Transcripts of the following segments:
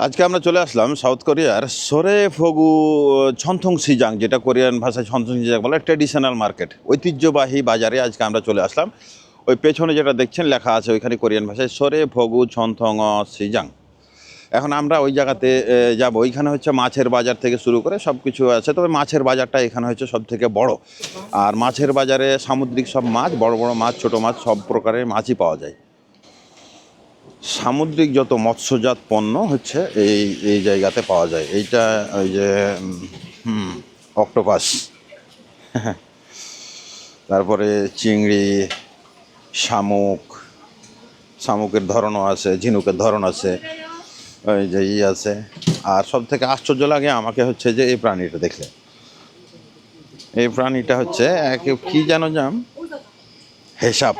আজকে আমরা চলে আসলাম সাউথ কোরিয়ার সোরে ফগু ছনথং সিজাং, যেটা কোরিয়ান ভাষায় ছনথং সিজাং বলে, ট্র্যাডিশনাল মার্কেট, ঐতিহ্যবাহী বাজারে আজকে আমরা চলে আসলাম। ওই পেছনে যেটা দেখছেন লেখা আছে ওইখানে কোরিয়ান ভাষায় সোরে ফগু ছনথং সিজাং। এখন আমরা ওই জায়গাতে যাব। ওইখানে হচ্ছে মাছের বাজার থেকে শুরু করে সব কিছু আছে, তবে মাছের বাজারটা এখানে হচ্ছে সব থেকে বড়। আর মাছের বাজারে সামুদ্রিক সব মাছ, বড় বড় মাছ, ছোট মাছ, সব প্রকারের মাছই পাওয়া যায়। সামুদ্রিক যত মৎস্যজাত পণ্য হচ্ছে এই এই জায়গাতে পাওয়া যায়। এইটা ওই যে অক্টোপাস, তারপরে চিংড়ি, শামুক, শামুকের ধরনও আছে, ঝিনুকের ধরন আছে, ওই যে আছে। আর সব থেকে আশ্চর্য লাগে আমাকে হচ্ছে যে এই প্রাণীটা দেখলে, এই প্রাণীটা হচ্ছে কি যেন নাম, হেসাব।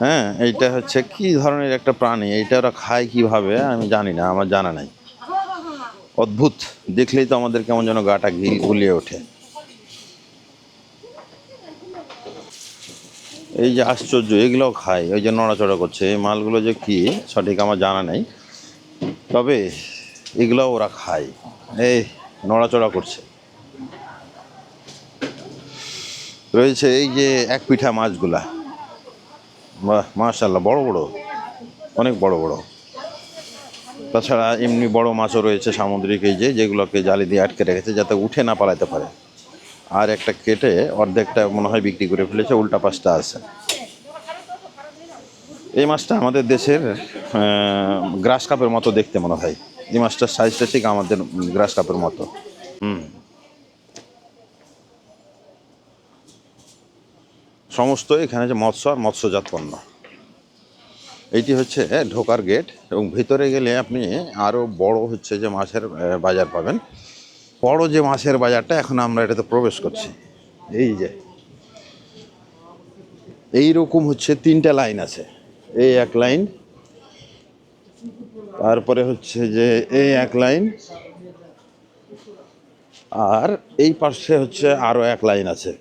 হ্যাঁ, এইটা হচ্ছে কি ধরনের একটা প্রাণী, এইটা ওরা খায় কিভাবে আমি জানি না, আমার জানা নাই। অদ্ভুত, দেখলেই তো আমাদের কেমন যেন গাটা গুলিয়ে ওঠে। এই যে আশ্চর্য, এগুলোও খায়, ওই যে নড়াচড়া করছে। এই মালগুলো যে কি সঠিক আমার জানা নেই, তবে এগুলো ওরা খায়। এই নড়াচড়া করছে। রয়েছে এই যে এক পিঠা মাছগুলা, বাহ মাশাআল্লাহ, বড় বড়, অনেক বড় বড়। তাছাড়া এমনি বড় মাছও রয়েছে সামুদ্রিক, এই যে যেগুলোকে জালি দিয়ে আটকে রেখেছে যাতে উঠে না পালাতে পারে। আর একটা কেটে অর্ধেকটা মনে হয় বিক্রি করে ফেলেছে, উল্টা পাশটা আছে। এই মাছটা আমাদের দেশের গ্রাস কাপের মতো দেখতে মনে হয়। এই মাছটার সাইজটা ঠিক আমাদের গ্রাস কাপের মতো। সমস্ত এখানে যে মৎস্য আর মৎস্যজাত পণ্য, এইটি হচ্ছে ঢোকার গেট। এবং ভিতরে গেলে আপনি আরও বড় হচ্ছে যে মাছের বাজার পাবেন। বড় যে মাছের বাজারটা, এখন আমরা এটাতে প্রবেশ করছি। এই যে এইরকম হচ্ছে তিনটা লাইন আছে। এই এক লাইন, তারপরে হচ্ছে যে এই এক লাইন, আর এই পাশে হচ্ছে আরও এক লাইন আছে।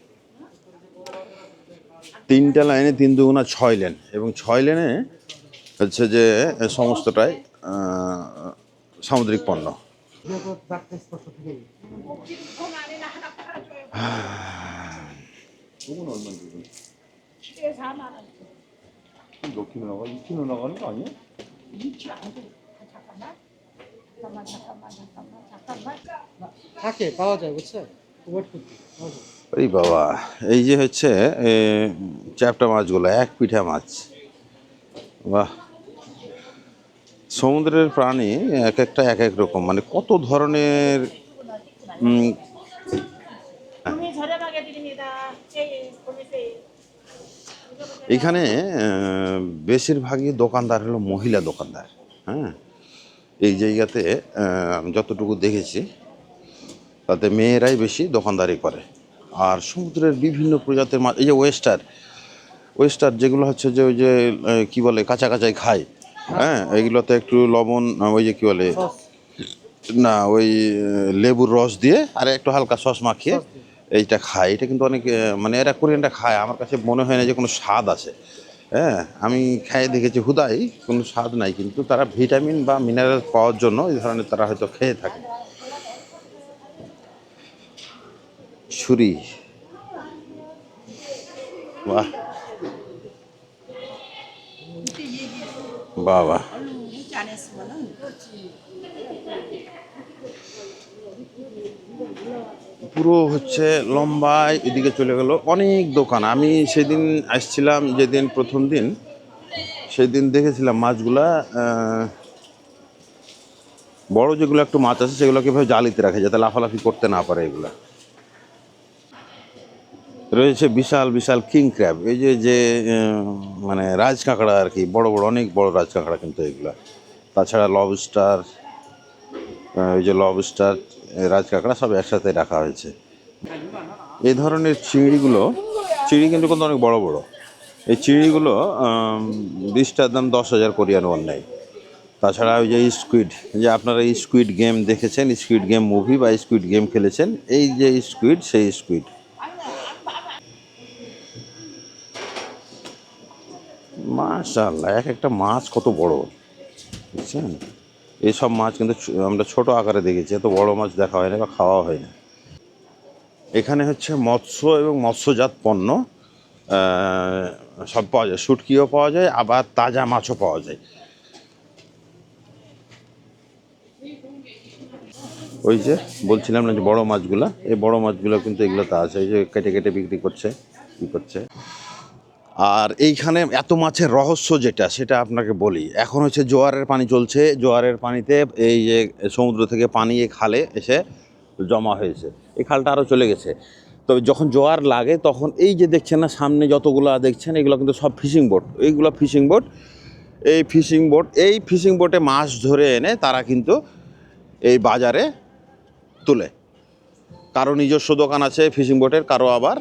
তিনটা লাইনে 3 দুগুণা 6 লেন, এবং 6 লেনে হচ্ছে যে সমস্তটাই সামুদ্রিক পণ্য। দক্ষিণে 나가 2km 나가는 거 아니야? থাকে পাওয়া যায় বুঝছো, ওয়েট করতে পাওয়া যায়। ওই বাবা, এই যে হচ্ছে চ্যাপ্টা মাছগুলো, এক পিঠা মাছ। বাহ, সমুদ্রের প্রাণী এক একটা এক এক রকম, মানে কত ধরনের। এখানে বেশিরভাগই দোকানদার হলো মহিলা দোকানদার। হ্যাঁ, এই জায়গাতে যতটুকু দেখেছি তাতে মেয়েরাই বেশি দোকানদারি করে। আর সমুদ্রের বিভিন্ন প্রজাতির মাছ, এই যে ওয়েস্টার, ওয়েস্টার যেগুলো হচ্ছে যে ওই যে কি বলে, কাঁচা কাঁচাই খায়। হ্যাঁ, এইগুলোতে একটু লবণ, ওই যে কি বলে, সস না ওই লেবুর রস দিয়ে আর একটু হালকা সস মাখিয়ে সস দিয়ে এইটা খায়। এটা কিন্তু অনেক মানে এরা কোরিয়ানটা খায়, আমার কাছে মনে হয় না যে কোনো স্বাদ আছে। হ্যাঁ, আমি খেয়ে দেখেছি, হুদাই কোনো স্বাদ নাই, কিন্তু তারা ভিটামিন বা মিনারেল পাওয়ার জন্য এই ধরনের তারা হয়তো খেয়ে থাকে। ছুরি, বাহ বাহ বাহ, পুরো হচ্ছে লম্বায় এদিকে চলে গেল অনেক দোকান। আমি সেদিন আসছিলাম, যেদিন প্রথম দিন, সেদিন দেখেছিলাম মাছগুলা বড় যেগুলো একটু মাছ আছে সেগুলো কীভাবে জালিতে রাখে যাতে লাফালাফি করতে না পারে এগুলা। রয়েছে বিশাল বিশাল কিং ক্র্যাব, এই যে যে মানে রাজ কাঁকড়া আর কি, বড় বড়, অনেক বড় রাজ কাঁকড়া কিন্তু এগুলা। তাছাড়া লবস্টার, ওই যে লবস্টার, রাজ কাঁকড়া সব একসাথে রাখা হয়েছে। এই ধরনের চিংড়িগুলো, চিংড়ি কিন্তু অনেক বড় বড়। এই চিংড়িগুলো 20টার দাম 10,000 কোরিয়ান ওয়ান নেয়। তাছাড়া ওই যে স্কুইড, যে আপনারা স্কুইড গেম দেখেছেন, স্কুইড গেম মুভি বা স্কুইড গেম খেলেছেন, এই যে স্কুইড, সেই স্কুইড। মাশাআল্লাহ, এক একটা মাছ কত বড়, বুঝছেন। এইসব মাছ কিন্তু আমরা ছোট আকারে দেখেছি, এত বড় মাছ দেখা হয় না বা খাওয়া হয় না। এখানে হচ্ছে মৎস্য এবং মৎস্যজাত পণ্য সব পাওয়া যায়, শুটকিও পাওয়া যায়, আবার তাজা মাছও পাওয়া যায়। ওই যে বলছিলাম না যে বড় মাছগুলো, এই বড় মাছগুলো কিন্তু এগুলোতে আছে, এই যে কেটে কেটে বিক্রি করছে, কী করছে। আর এইখানে এত মাছের রহস্য যেটা, সেটা আপনাকে বলি। এখন হচ্ছে জোয়ারের পানি চলছে, জোয়ারের পানিতে এই যে সমুদ্র থেকে পানি এই খালে এসে জমা হয়েছে, এই খালটা আরও চলে গেছে। তবে যখন জোয়ার লাগে তখন এই যে দেখছেন না সামনে যতগুলো দেখছেন, এগুলো কিন্তু সব ফিশিং বোট, এইগুলো ফিশিং বোট। এই ফিশিং বোটে মাছ ধরে এনে তারা কিন্তু এই বাজারে তুলে। কারো নিজস্ব দোকান আছে ফিশিং বোটের, কারো আবার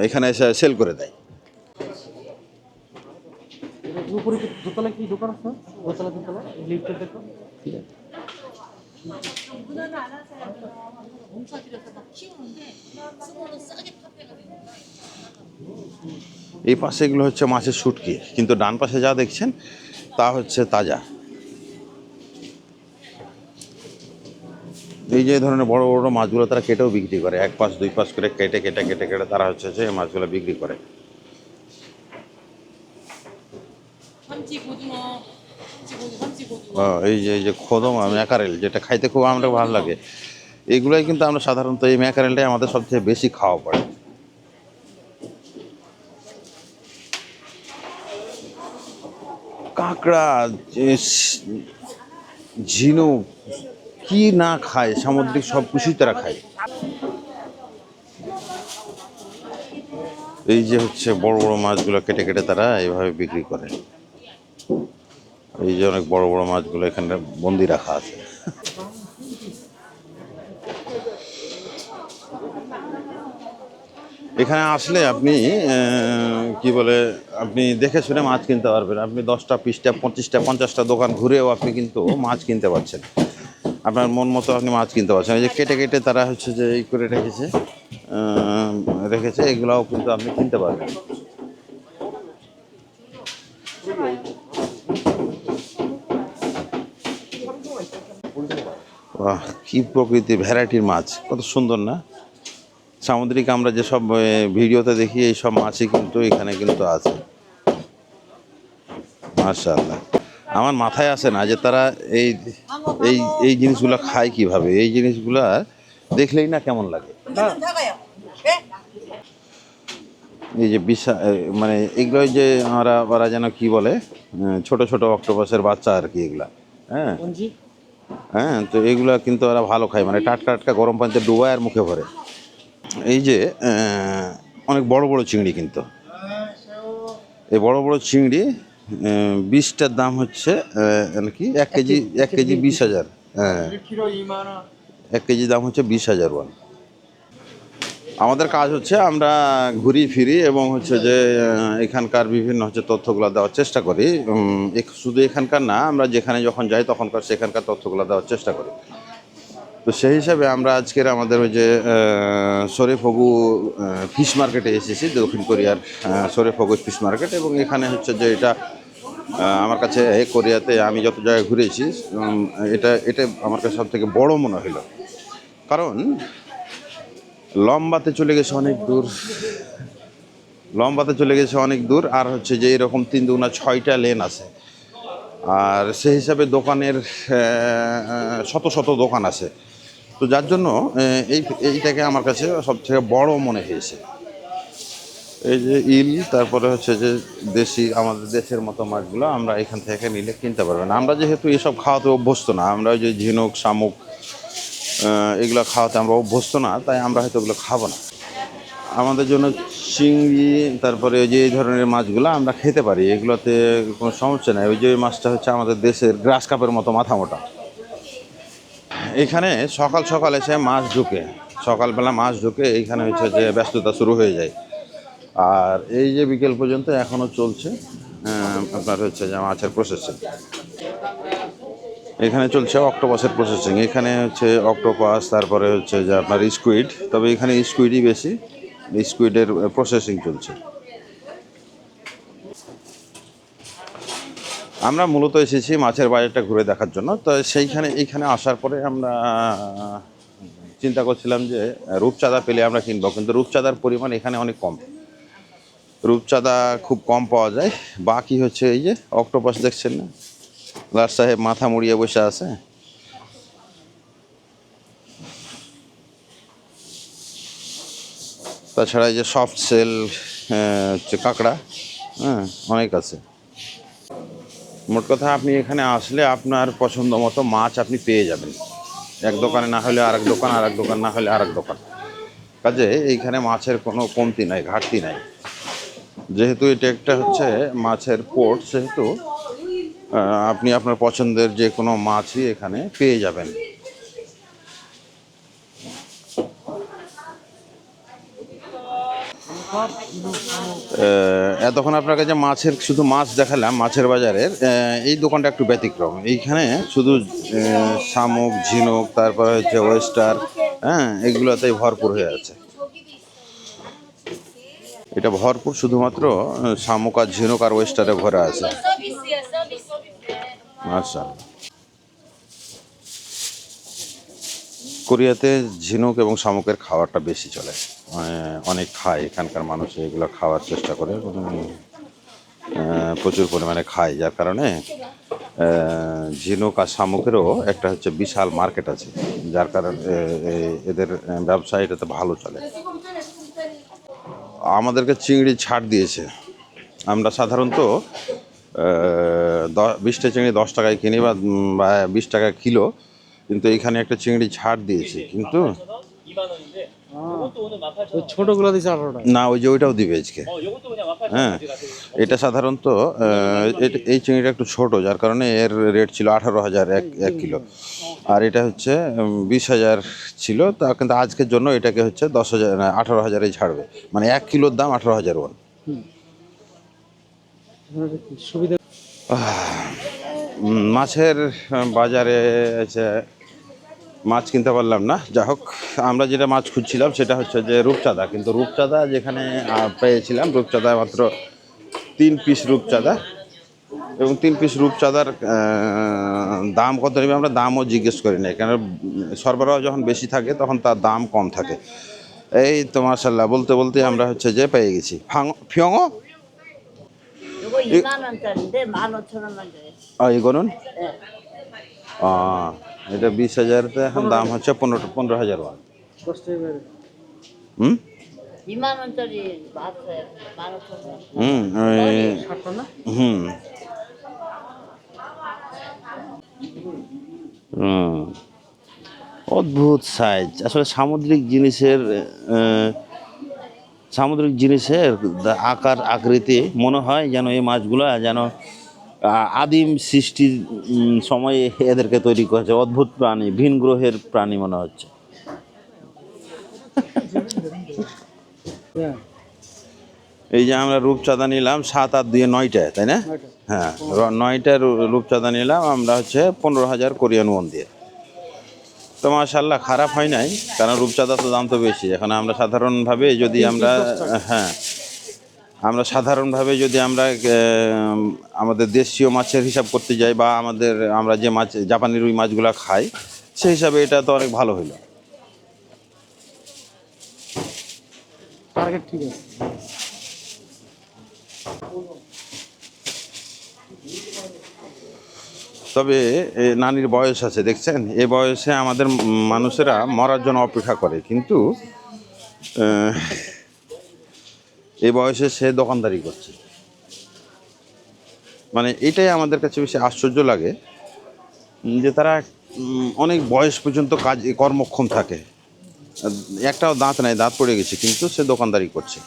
এখানে এসে সেল করে দেয়। উপরে কি দোতলা কি দোকান আছে? দোতলা দোতলা লিফটে দেখো। 문화는 안 한 사람들은 농사들여서 막 키우는데 수고는 싸게 판매가 되는 거예요. এই পাশে এগুলো হচ্ছে মাছের শুটকি, কিন্তু ডান পাশে যা দেখছেন তা হচ্ছে তাজা। এই যে ধরনের বড় বড় মাছগুলো তারা কেটেও বিক্রি করে, এক পাশ দুই পাশ করে কেটে কেটে কেটে কেটে তারা হচ্ছে যে এই মাছগুলো বিক্রি করে। 참치 고등어, 참치 고등어. এই যে খোদমা ম্যাকারেল, যেটা খাইতে খুব আমরা ভালো লাগে, এগুলোই কিন্তু আমরা সাধারণত এই ম্যাকারেলটাই আমাদের সবচেয়ে বেশি খাওয়া পড়ে। কাঁকড়া, ঝিনুক, কি না খায়, সামুদ্রিক সব কিছুই তারা খায়। এই যে হচ্ছে বড় বড় মাছগুলো কেটে কেটে তারা এইভাবে বিক্রি করে। এই যে অনেক বড় বড় মাছগুলো এখানে বন্দি রাখা আছে। এখানে আসলে আপনি কি বলে, আপনি দেখে শুনে মাছ কিনতে পারবেন। আপনি 10টা 20টা 25টা 50টা দোকান ঘুরেও আপনি কিন্তু মাছ কিনতে পারছেন, আপনার মন মতো আপনি মাছ কিনতে পারছেন। এই যে কেটে কেটে তারা হচ্ছে যে এই করে রেখেছে, এগুলাও কিন্তু আপনি কিনতে পারবেন। বাহ, কি প্রকৃতি, ভ্যারাইটির মাছ, কত সুন্দর না? সামুদ্রিক আমরা যেসব ভিডিওতে দেখি এই সব মাছই কিন্তু এখানে কিন্তু আছে। মাশাআল্লাহ, আমার মাথায় আসে না যে তারা এই এই এই জিনিসগুলো খায় কিভাবে। এই জিনিসগুলা দেখলেই না কেমন লাগে। এই যে মানে এগুলো যে ওরা যেন কি বলে, ছোট ছোট অক্টোপাসের বাচ্চা আর কি এগুলা। হ্যাঁ হ্যাঁ, তো এগুলা কিন্তু ওরা ভালো খায়, মানে টাটকা টাটকা গরম পানিতে ডুবায় আর মুখে ভরে। এই যে অনেক বড় বড় চিংড়ি, কিন্তু এই বড় বড় চিংড়ি 20টার দাম হচ্ছে কি 1 কেজি 20,000। হ্যাঁ, 1 কেজি দাম হচ্ছে 20,000 ওয়ান। আমাদের কাজ হচ্ছে আমরা ঘুরি ফিরি এবং হচ্ছে যে এখানকার বিভিন্ন হচ্ছে তথ্যগুলো দেওয়ার চেষ্টা করি। শুধু এখানকার না, আমরা যেখানে যখন যাই তখনকার সেখানকার তথ্যগুলো দেওয়ার চেষ্টা করি। তো সেই হিসাবে আমরা আজকের আমাদের ওই যে সরেফগু ফিশ মার্কেটে এসেছি, দক্ষিণ কোরিয়ার সরেফগু ফিশ মার্কেট। এবং এখানে হচ্ছে যে এটা আমার কাছে কোরিয়াতে আমি যত জায়গায় ঘুরেছি এটা এটা আমার কাছে সব থেকে বড় মনে হলো, কারণ লম্বাতে চলে গেছে অনেক দূর, আর হচ্ছে যে এরকম 3 দুগুণা 6টা লেন আছে। আর সেই হিসাবে দোকানের শত শত দোকান আছে। তো যার জন্য এইটাকে আমার কাছে সবথেকে বড় মনে হয়েছে। এই যে ইল, তারপরে হচ্ছে যে দেশি আমাদের দেশের মতো মাছগুলো আমরা এখান থেকে নিলে কিনতে পারবেন। আমরা যেহেতু এসব খাওয়াতে অভ্যস্ত না, আমরা ওই যে ঝিনুক শামুক এগুলো খাওয়াতে আমরা অভ্যস্ত না, তাই আমরা হয়তো ওগুলো খাবো না। আমাদের জন্য চিংড়ি, তারপরে ওই যে এই ধরনের মাছগুলো আমরা খেতে পারি, এগুলোতে কোনো সমস্যা নেই। ওই যে মাছটা হচ্ছে আমাদের দেশের গ্রাস কাপের মতো মাথা মোটা। এখানে সকাল সকাল এসে মাছ ঢুকে, সকালবেলা মাছ ঢুকে এইখানে হচ্ছে যে ব্যস্ততা শুরু হয়ে যায়। আর এই যে বিকেল পর্যন্ত এখনও চলছে আপনার হচ্ছে যে মাছের প্রসেসিং। এখানে চলছে অক্টোপাসের প্রসেসিং। এখানে হচ্ছে অক্টোপাস, তারপরে হচ্ছে যে আপনার স্কুইড, তবে এখানে স্কুইডই বেশি, স্কুইডের প্রসেসিং চলছে। আমরা মূলত এসেছি মাছের বাজারটা ঘুরে দেখার জন্য। তো এইখানে আসার পরে আমরা চিন্তা করছিলাম যে রূপচাঁদা পেলে আমরা কিনবো, কিন্তু রূপচাঁদার পরিমাণ এখানে অনেক কম। রূপচাঁদা খুব কম পাওয়া যায়। বাকি হচ্ছে এই যে অক্টোপাস দেখছেন না, লাট সাহেব মাথা মুড়িয়ে বসে আছে। তাছাড়া এই যে সফট সেল হচ্ছে কাঁকড়া, হ্যাঁ অনেক আছে। মোট কথা আপনি এখানে আসলে আপনার পছন্দ মতো মাছ আপনি পেয়ে যাবেন। এক দোকানে না হলে আরেক দোকান, আরেক দোকান না হলে আরেক দোকান। কাজে এইখানে মাছের কোনো কমতি নাই, ঘাটতি নাই। যেহেতু এটা একটা হচ্ছে মাছের পোর্ট, সেহেতু আপনি আপনার পছন্দের যে কোনো মাছই এখানে পেয়ে যাবেন। এতক্ষণ আপনার কাছে শুধু মাছ দেখালাম মাছের বাজারের। এই দোকানটা একটু ব্যতিক্রম। এইখানে শুধু শামুক, ঝিনুক, তারপরে হচ্ছে ওয়েস্টার, হ্যাঁ এগুলোতেই ভরপুর হয়ে আছে। এটা ভরপুর শুধুমাত্র শামুক আর ঝিনুক আর ওয়েস্টারে ভরা আছে। আচ্ছা, কোরিয়াতে ঝিনুক এবং শামুকের খাবারটা বেশি চলে, অনেক খায় এখানকার মানুষ, এগুলো খাওয়ার চেষ্টা করে, প্রচুর পরিমাণে খায়। যার কারণে ঝিনুক আর শামুকেরও একটা হচ্ছে বিশাল মার্কেট আছে, যার কারণে এদের ব্যবসা এটাতে ভালো চলে। আমাদেরকে চিংড়ি ছাড় দিয়েছে। আমরা সাধারণত 20টা চিংড়ি 10 টাকায় কিনি বা 20 টাকা কিলো, কিন্তু এখানে একটা চিংড়ি ছাড় দিয়েছে। কিন্তু ওই ছোটগুলো দিছে 18 টাকা। না, ওই যে ওইটাও দিবে আজকে। হ্যাঁ, এটা সাধারণত এই চিংড়িটা একটু ছোট, যার কারণে এর রেট ছিল 18,000 এক কিলো। আর এটা হচ্ছে 20,000 ছিল, তা কিন্তু আজকের জন্য এটাকে হচ্ছে 10,000 না 18,000-এই ছাড়বে। মানে 1 কিলোর দাম 18,000 ওয়ান। সুবিধা। মাছের বাজারে আছে, মাছ কিনতে পারলাম না। যা হোক, আমরা যেটা মাছ খুঁজছিলাম সেটা হচ্ছে যে রূপচাঁদা। কিন্তু রূপচাঁদা যেখানে পেয়েছিলাম, রূপচাঁদা মাত্র 3 পিস রূপচাঁদা, এবং 3 পিস রূপচাঁদার দাম কত নেবে আমরা দামও জিজ্ঞেস করি না, কেন সরবরাহ যখন বেশি থাকে তখন তার দাম কম থাকে। এই তো মাশাল্লাহ বলতে বলতে আমরা হচ্ছে যে পেয়ে গেছি ফিয়ঙো। 이거 2만 원짜리인데 15,000원만 줘요. 이거는 네. এটা 20,000তে এখন দাম হচ্ছে 15,000 ওয়ান। 10 টাকা করে। হুম 2만 원짜리 맞아요. 15,000원. হুম 60টা না? হুম হুম, অদ্ভুত সাইজ। আসলে সামুদ্রিক জিনিসের আকার আকৃতি মনে হয় যেন এই মাছগুলো যেন আদিম সৃষ্টির সময়ে এদেরকে তৈরি করেছে। অদ্ভুত প্রাণী, ভিন গ্রহের প্রাণী মনে হচ্ছে। হ্যাঁ, এই যে আমরা রূপচাঁদা নিলাম 7 আর 2 9টা, তাই না? 9টা। হ্যাঁ, 9টা রূপচাঁদা নিলাম আমরা হচ্ছে 15,000 কোরিয়ান ওয়ান দিয়ে। তো মাশাআল্লাহ খারাপ হয় নাই, কারণ রূপচাঁদা তো দাম তো বেশি। এখন আমরা সাধারণভাবে যদি আমরা আমাদের দেশীয় মাছের হিসাব করতে যাই, বা আমরা যে মাছ জাপানি রুই মাছগুলো খাই, সেই হিসাবে এটা তো অনেক ভালো হইলো। টার্গেট ঠিক আছে। তবে নানির বয়স আছে, দেখছেন? এই বয়সে আমাদের মানুষেরা মরার জন্য অপেক্ষা করে, কিন্তু এই বয়সে সে দোকানদারি করছে। মানে এটাই আমাদের কাছে বেশি আশ্চর্য লাগে, যে তারা অনেক বয়স পর্যন্ত কর্মক্ষম থাকে। একটাও দাঁত নাই, দাঁত পড়ে গেছে, কিন্তু সে দোকানদারি করছে।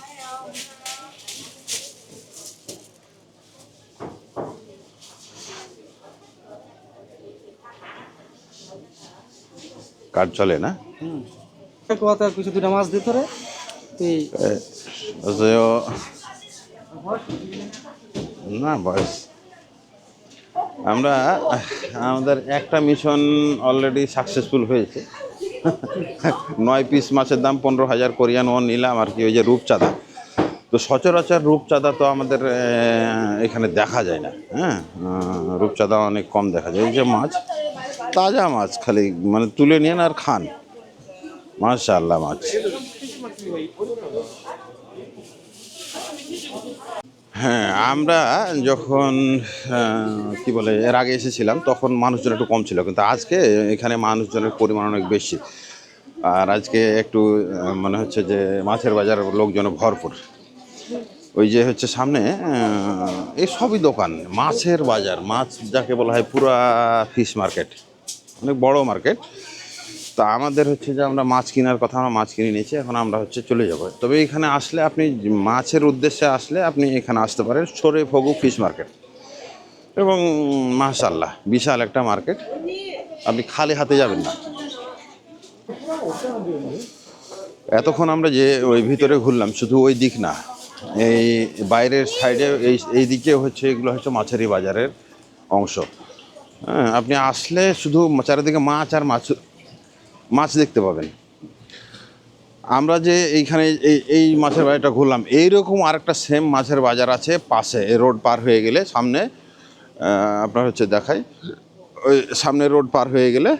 কাজ চলে না। কথা কিছু দুটা মাছ দিতে রে এই না বয়স, আমাদের একটা মিশন অলরেডি সাকসেসফুল হয়েছে। 9 পিস মাছের দাম 15,000 কোরিয়ান ওয়ান নিলাম আর কি, ওই যে রূপচাঁদা। তো সচরাচর রূপচাঁদা তো আমাদের এখানে দেখা যায় না, হ্যাঁ, রূপচাঁদা অনেক কম দেখা যায়। এই যে মাছ, তাজা মাছ, খালি মানে তুলে নিন আর খান, মাশাআল্লাহ মাছ। হ্যাঁ, আমরা যখন কি বলে এর আগে এসেছিলাম তখন মানুষজন একটু কম ছিল, কিন্তু আজকে এখানে মানুষজনের পরিমাণ অনেক বেশি। আর আজকে একটু মনে হচ্ছে যে মাছের বাজার লোকজন ভরপুর। ওই যে হচ্ছে সামনে এই সবই দোকান, মাছের বাজার, মাছ যাকে বলা হয় পুরা ফিশ মার্কেট, অনেক বড় মার্কেট। তা আমাদের হচ্ছে যে আমরা মাছ কেনার কথা, আমরা মাছ কিনে নিয়েছি, এখন আমরা হচ্ছে চলে যাব। তবে এখানে আসলে আপনি মাছের উদ্দেশ্যে আসলে আপনি এখানে আসতে পারেন, সরে ফগু ফিশ মার্কেট। এবং মাশাআল্লাহ বিশাল একটা মার্কেট, আপনি খালি হাতে যাবেন না। এতক্ষণ আমরা যে ওই ভিতরে ঘুরলাম, শুধু ওই দিক না, এই বাইরের সাইডে এই দিকে হচ্ছে এগুলো হচ্ছে মাছেরই বাজারের অংশ। হ্যাঁ, আপনি আসলে শুধু চারিদিকে মাছ আর মাছ, মাছ দেখতে পাবেন। আমরা যে এইখানে এই মাছের বাজারটা ঘুরলাম, এইরকম আরেকটা সেম মাছের বাজার আছে পাশে, এই রোড পার হয়ে গেলে সামনে, আপনার হচ্ছে দেখাই, ওই সামনে রোড পার হয়ে গেলে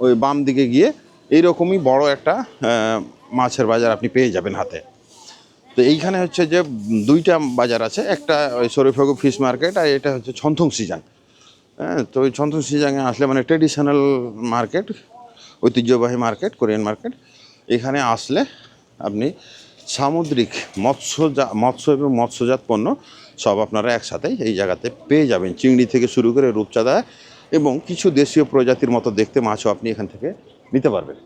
ওই বাম দিকে গিয়ে এইরকমই বড় একটা মাছের বাজার আপনি পেয়ে যাবেন হাতে। তো এইখানে হচ্ছে যে দুইটা বাজার আছে, একটা ওই শরীফাগু ফিশ মার্কেট, আর এটা হচ্ছে ছন্থং সিজাং। হ্যাঁ, তো ওই ছন্থং সিজাংয়ে আসলে মানে ট্রেডিশনাল মার্কেট, ঐতিহ্যবাহী মার্কেট, কোরিয়ান মার্কেট। এখানে আসলে আপনি সামুদ্রিক মৎস্য এবং মৎস্যজাত পণ্য সব আপনারা একসাথেই এই জায়গাতে পেয়ে যাবেন। চিংড়ি থেকে শুরু করে রূপচাঁদা এবং কিছু দেশীয় প্রজাতির মতো দেখতে মাছও আপনি এখান থেকে নিতে পারবেন।